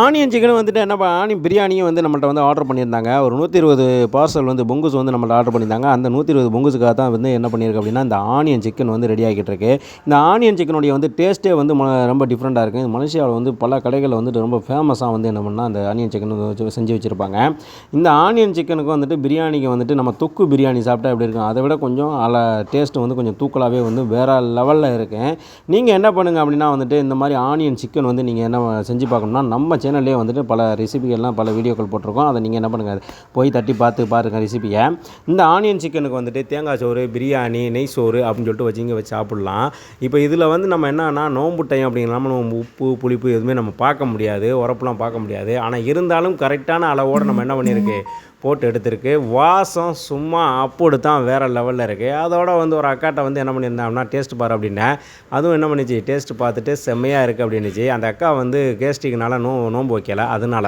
Onion சிக்கனும் வந்துட்டு என்னப்பா பிரியாணியும் வந்து நம்மள்ட்ட வந்து ஆர்டர் பண்ணியிருந்தாங்க. ஒரு 120 பார்சல் வந்து பொங்குஸ் வந்து நம்மள்ட்ட ஆர்டர் பண்ணியிருந்தாங்க. அந்த 120 பொங்குஸுக்காக தான் வந்து என்ன பண்ணியிருக்கு அப்படின்னா, இந்த ஆனியன் சிக்கன் வந்து ரெடி ஆகிட்டு இருக்கு. இந்த ஆனியன் சிக்கனுடைய வந்து டேஸ்ட்டே வந்து ரொம்ப டிஃப்ரெண்ட்டா இருக்கு. மலேசியாவுல வந்து பல கடைகள்ல வந்துட்டு ரொம்ப ஃபேமஸா வந்து என்ன பண்ணா, அந்த ஆனியன் சிக்கன் வச்சு செஞ்சு வச்சிருப்பாங்க. இந்த ஆனியன் சிக்கனுக்கு வந்துட்டு பிரியாணிக்கு வந்துட்டு நம்ம தொக்கு பிரியாணி சாப்பிட்டா எப்படி இருக்கும்? அதை விட கொஞ்சம் டேஸ்ட் வந்து கொஞ்சம் தூக்கலாவே வந்து வேற லெவல்ல இருக்கு. நீங்க என்ன பண்ணுங்க அப்படின்னா வந்துட்டு, இந்த மாரி ஆனியன் சிக்கன் வந்து நீங்க என்ன செஞ்சு பார்க்கணும்னா, நம்ம சேனல்லேயே வந்துட்டு பல ரெசிபிகள்லாம் பல வீடியோக்கள் போட்டிருக்கோம். அதை நீங்கள் என்ன பண்ணுங்கள், போய் தட்டி பார்த்து பாருங்கள் ரெசிபியை. இந்த ஆனியன் சிக்கனுக்கு வந்துட்டு தேங்காய் சோறு, பிரியாணி, நெய் சோறு அப்படின்னு சொல்லிட்டு வச்சு சாப்பிட்லாம். இப்போ இதில் வந்து நம்ம என்னன்னா, நோம்பு டைம் அப்படிங்கிறனால நம்ம உப்பு, புளிப்பு எதுவுமே நம்ம பார்க்க முடியாது, உரப்புலாம் பார்க்க முடியாது. ஆனால் இருந்தாலும் கரெக்டான அளவோடு நம்ம என்ன பண்ணியிருக்கு, போட்டு எடுத்திருக்கு. வாசம் சும்மா அப்போடு தான் வேறு லெவலில் இருக்குது. அதோட வந்து ஒரு அக்காட்ட வந்து என்ன பண்ணியிருந்தேன் அப்படின்னா, டேஸ்ட் பாரு அப்படின்னேன். அதுவும் என்ன பண்ணிச்சு, டேஸ்ட் பார்த்துட்டு செம்மையாக இருக்குது அப்படின்னுச்சு. அந்த அக்கா வந்து கேஸ்ட்ரிக்னால நோன்பு வைக்கல, அதனால